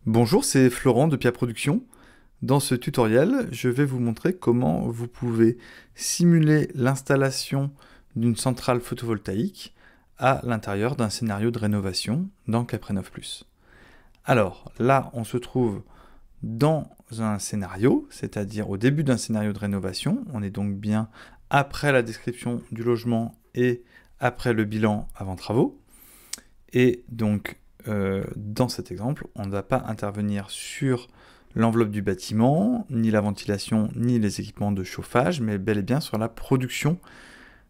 Bonjour, c'est Florent de Pia Production. Dans ce tutoriel, je vais vous montrer comment vous pouvez simuler l'installation d'une centrale photovoltaïque à l'intérieur d'un scénario de rénovation dans CapRénov+. Alors là, on se trouve dans un scénario, c'est-à-dire au début d'un scénario de rénovation. On est donc bien après la description du logement et après le bilan avant travaux. Et donc, dans cet exemple, on ne va pas intervenir sur l'enveloppe du bâtiment, ni la ventilation, ni les équipements de chauffage, mais bel et bien sur la production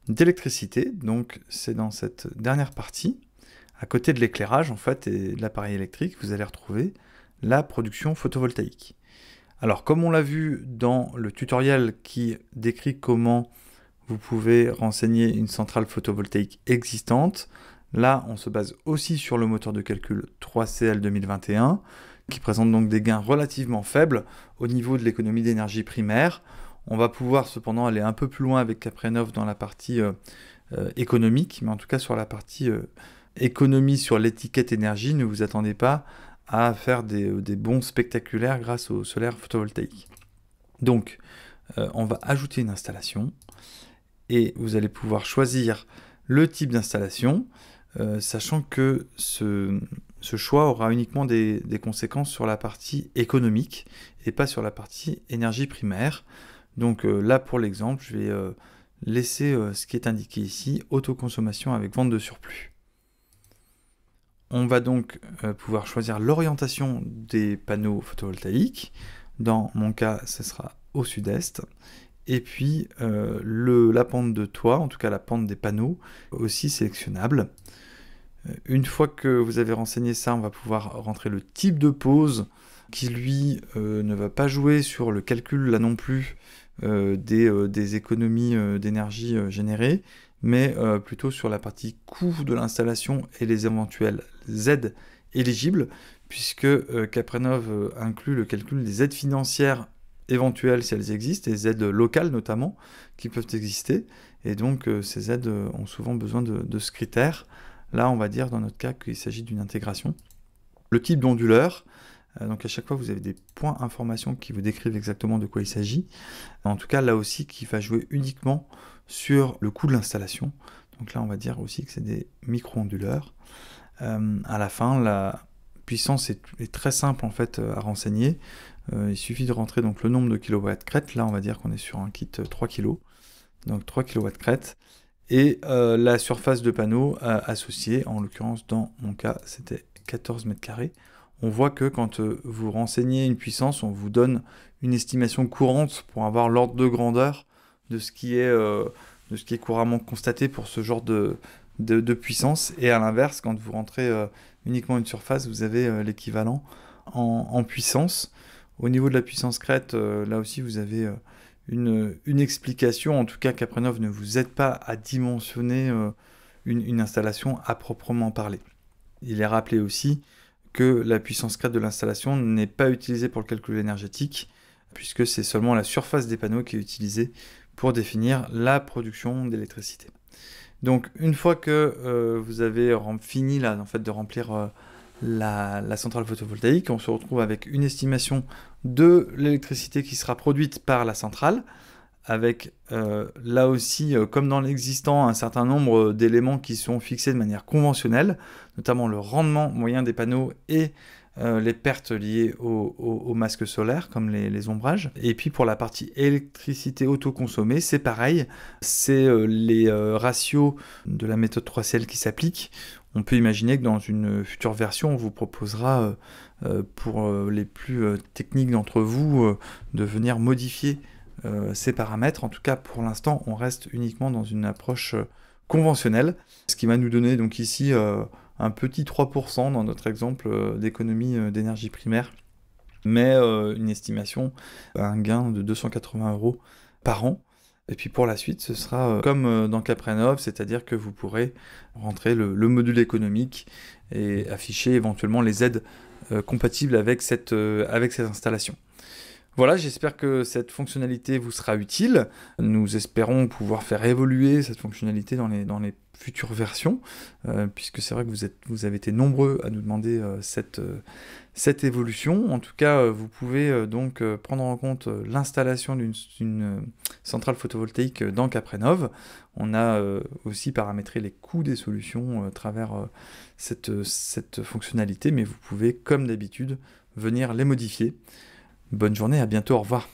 d'électricité. Donc c'est dans cette dernière partie, à côté de l'éclairage en fait et de l'appareil électrique, vous allez retrouver la production photovoltaïque. Alors comme on l'a vu dans le tutoriel qui décrit comment vous pouvez renseigner une centrale photovoltaïque existante, là, on se base aussi sur le moteur de calcul 3CL 2021, qui présente donc des gains relativement faibles au niveau de l'économie d'énergie primaire. On va pouvoir cependant aller un peu plus loin avec CapRénov dans la partie économique, mais en tout cas sur la partie économie sur l'étiquette énergie, ne vous attendez pas à faire des bons spectaculaires grâce au solaire photovoltaïque. Donc, on va ajouter une installation et vous allez pouvoir choisir le type d'installation, sachant que ce choix aura uniquement des conséquences sur la partie économique et pas sur la partie énergie primaire. Donc là, pour l'exemple, je vais laisser ce qui est indiqué ici, autoconsommation avec vente de surplus. On va donc pouvoir choisir l'orientation des panneaux photovoltaïques. Dans mon cas, ce sera au sud-est. Et puis la pente de toit, en tout cas la pente des panneaux, aussi sélectionnable. Une fois que vous avez renseigné ça, on va pouvoir rentrer le type de pose qui lui ne va pas jouer sur le calcul là non plus des économies d'énergie générées, mais plutôt sur la partie coût de l'installation et les éventuelles aides éligibles, puisque CapRénov inclut le calcul des aides financières éventuelles si elles existent, des aides locales notamment, qui peuvent exister, et donc ces aides ont souvent besoin de ce critère. Là, on va dire dans notre cas qu'il s'agit d'une intégration. Le type d'onduleur, donc à chaque fois vous avez des points informations qui vous décrivent exactement de quoi il s'agit. En tout cas, là aussi, qui va jouer uniquement sur le coût de l'installation. Donc là, on va dire aussi que c'est des micro-onduleurs. À la fin, la puissance est très simple en fait à renseigner. Il suffit de rentrer donc le nombre de kilowatts crête. Là, on va dire qu'on est sur un kit 3 kg. Donc 3 kilowatts crête. Et la surface de panneau associée, en l'occurrence dans mon cas c'était 14 mètres carrés. On voit que quand vous renseignez une puissance, on vous donne une estimation courante pour avoir l'ordre de grandeur de ce qui est couramment constaté pour ce genre de puissance. Et à l'inverse, quand vous rentrez uniquement une surface, vous avez l'équivalent en puissance. Au niveau de la puissance crête, là aussi vous avez une explication, en tout cas CapRénov ne vous aide pas à dimensionner une installation à proprement parler. Il est rappelé aussi que la puissance crête de l'installation n'est pas utilisée pour le calcul énergétique, puisque c'est seulement la surface des panneaux qui est utilisée pour définir la production d'électricité. Donc une fois que vous avez fini là, en fait, de remplir la centrale photovoltaïque, on se retrouve avec une estimation de l'électricité qui sera produite par la centrale, avec là aussi, comme dans l'existant, un certain nombre d'éléments qui sont fixés de manière conventionnelle, notamment le rendement moyen des panneaux et les pertes liées au masque solaire, comme les ombrages. Et puis pour la partie électricité autoconsommée, c'est pareil, c'est les ratios de la méthode 3CL qui s'appliquent. On peut imaginer que dans une future version, on vous proposera, pour les plus techniques d'entre vous, de venir modifier ces paramètres. En tout cas, pour l'instant, on reste uniquement dans une approche conventionnelle, ce qui va nous donner donc ici un petit 3% dans notre exemple d'économie d'énergie primaire, mais une estimation, un gain de 280 € par an. Et puis pour la suite, ce sera comme dans CapRénov, c'est-à-dire que vous pourrez rentrer le module économique et afficher éventuellement les aides compatibles avec cette installation. Voilà, j'espère que cette fonctionnalité vous sera utile. Nous espérons pouvoir faire évoluer cette fonctionnalité dans les futures versions, puisque c'est vrai que vous avez été nombreux à nous demander cette évolution. En tout cas, vous pouvez donc prendre en compte l'installation d'une centrale photovoltaïque dans Caprenov. On a aussi paramétré les coûts des solutions à travers cette fonctionnalité, mais vous pouvez, comme d'habitude, venir les modifier. Bonne journée, à bientôt, au revoir.